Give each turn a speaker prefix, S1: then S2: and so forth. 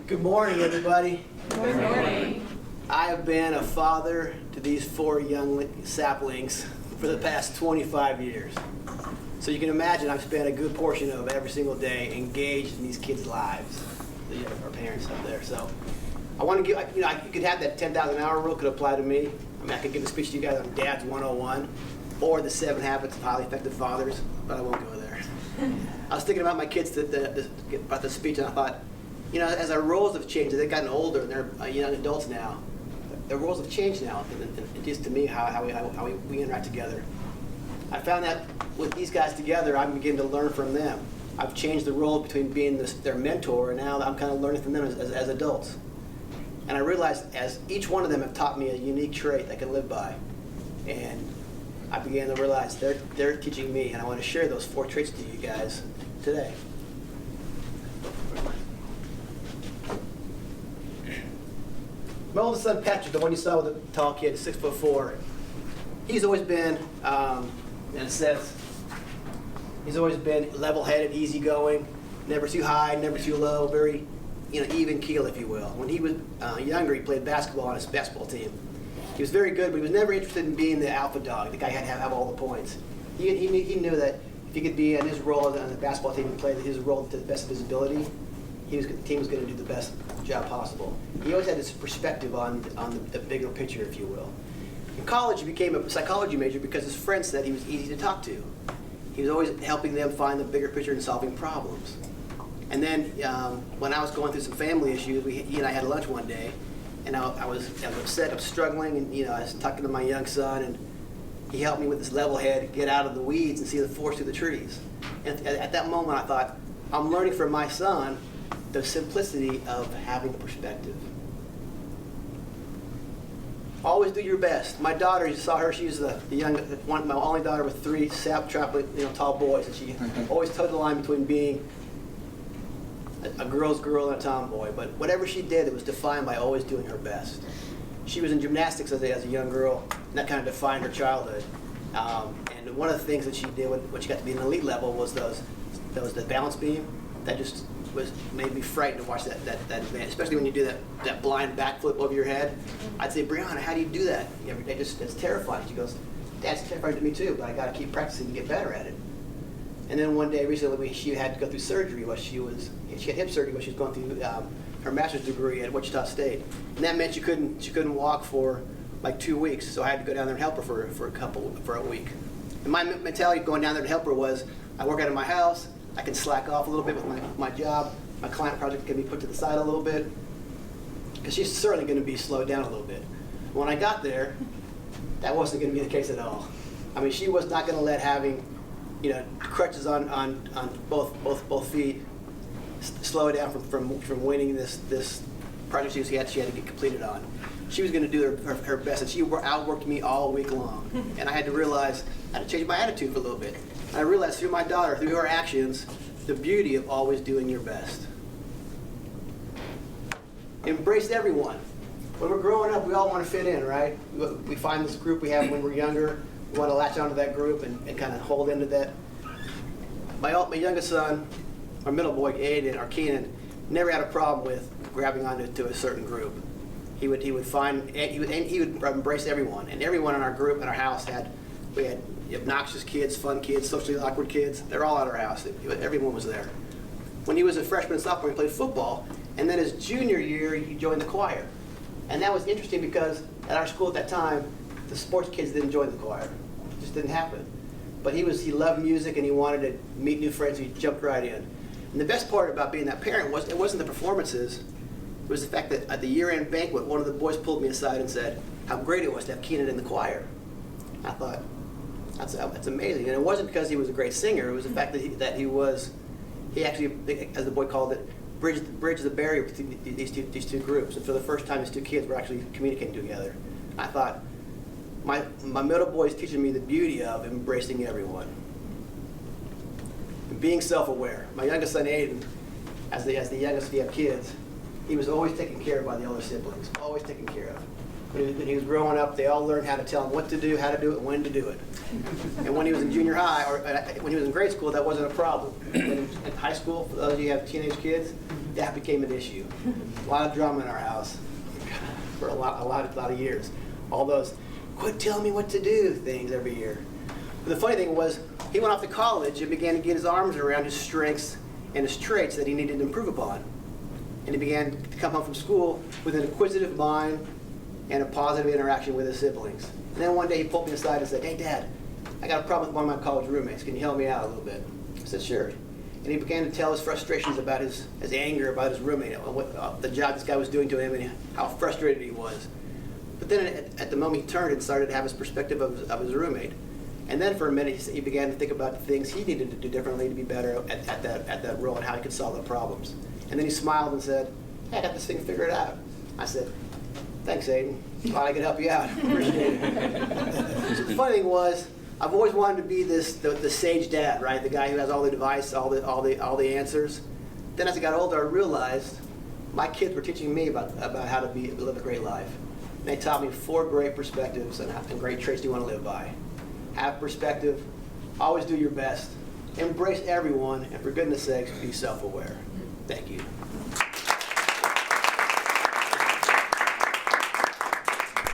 S1: Good morning, everybody.
S2: Good morning.
S1: I have been a father to these 4 young saplings for the past 25 years. So you can imagine I've spent a good portion of every single day engaged in these kids' lives, our parents up there. So I want to give, I could have that 10,000 hour rule could apply to me. I mean, I could give a speech to you guys on Dad's 101 or the 7 Habits of Highly Effective Fathers, but I won't go there. I was thinking about my kids about the speech, and I thought, you know, as our roles have changed, they've gotten older and they're young adults now. Their roles have changed now, and just to me, how we interact together. I found that with these guys together, I'm beginning to learn from them. I've changed the role between being their mentor, and now I'm kind of learning from them as adults. And I realized as each one of them have taught me a unique trait I can live by. And I began to realize they're teaching me, and I want to share those 4 traits to you guys today. My oldest son, Patrick, the one you saw with the tall kid, 6'4", he's always been, in a sense, he's always been level-headed, easygoing, never too high, never too low, very, even keel, if you will. When he was younger, he played basketball on his basketball team. He was very good, but he was never interested in being the alpha dog. The guy had to have all the points. He knew that if he could be in his role on the basketball team and play his role to the best of his ability, the team was going to do the best job possible. He always had this perspective on the bigger picture, if you will. In college, he became a psychology major because his friends said he was easy to talk to. He was always helping them find the bigger picture and solving problems. And then when I was going through some family issues, he and I had lunch one day, and I was upset, I was struggling, and I was talking to my young son, and he helped me with this level head, get out of the weeds and see the forest through the trees. And at that moment, I thought, I'm learning from my son the simplicity of having a perspective. Always do your best. My daughter, you saw her, she was the young one, my only daughter with 3 tall boys, and she always toed the line between being a girl's girl and a tomboy. But whatever she did, it was defined by always doing her best. She was in gymnastics as a young girl, and that kind of defined her childhood. And one of the things that she did when she got to be an elite level was the balance beam. That just made me frightened to watch that advance, especially when you do that blind backflip over your head. I'd say, Brianna, how do you do that? It's terrifying. She goes, Dad's terrifying to me too, but I got to keep practicing to get better at it. And then one day recently, she had to go through surgery. She had hip surgery while she was going through her master's degree at Wichita State, and that meant she couldn't walk for like 2 weeks. So I had to go down there and help her for a week. And my mentality going down there to help her was, I work out of my house. I can slack off a little bit with my job. My client project can be put to the side a little bit, because she's certainly going to be slowed down a little bit. When I got there, that wasn't going to be the case at all. I mean, she was not going to let having, crutches on both feet slow her down from winning this project she had to get completed on. She was going to do her best, and she outworked me all week long. And I had to realize I had to change my attitude for a little bit. And I realized through my daughter, through her actions, the beauty of always doing your best. Embrace everyone. When we're growing up, we all want to fit in, right? We find this group we have when we're younger. We want to latch onto that group and kind of hold into that. My youngest son, our middle boy, Aiden, or Keenan, never had a problem with grabbing onto a certain group. He would embrace everyone, and everyone in our group in our house we had obnoxious kids, fun kids, socially awkward kids. They're all at our house. Everyone was there. When he was a freshman and sophomore, he played football, and then his junior year, he joined the choir. And that was interesting because at our school at that time, the sports kids didn't join the choir. It just didn't happen. But he loved music, and he wanted to meet new friends, so he jumped right in. And the best part about being that parent it wasn't the performances. It was the fact that at the year-end banquet, one of the boys pulled me aside and said how great it was to have Keenan in the choir. I thought, that's amazing. And it wasn't because he was a great singer. It was the fact that he actually, as the boy called it, bridged the barrier between these two groups. And for the first time, these 2 kids were actually communicating together. I thought, my middle boy is teaching me the beauty of embracing everyone. And being self-aware. My youngest son, Aiden, as the youngest if you have kids, he was always taken care of by the older siblings, always taken care of. When he was growing up, they all learned how to tell him what to do, how to do it, when to do it. And when he was in junior high, or when he was in grade school, that wasn't a problem. When he was in high school, for those of you who have teenage kids, that became an issue. A lot of drama in our house for a lot of years. All those "quit telling me what to do" things every year. But the funny thing was, he went off to college and began to get his arms around his strengths and his traits that he needed to improve upon. And he began to come home from school with an inquisitive mind and a positive interaction with his siblings. And then one day he pulled me aside and said, "Hey, Dad, I got a problem with one of my college roommates. Can you help me out a little bit?" I said, "Sure." And he began to tell his frustrations about his anger about his roommate, what the job this guy was doing to him, and how frustrated he was. But then at the moment he turned and started to have his perspective of his roommate. And then for a minute he began to think about the things he needed to do differently to be better at that role and how he could solve the problems. And then he smiled and said, "Hey, I got this thing figured out." I said, "Thanks, Aiden. Glad I could help you out. Appreciate it." So the funny thing was, I've always wanted to be the sage dad, right? The guy who has all the advice, all the answers. Then as I got older, I realized my kids were teaching me about how to live a great life. And they taught me 4 great perspectives and great traits you want to live by. Have perspective, always do your best, embrace everyone, and for goodness sakes, be self-aware. Thank you.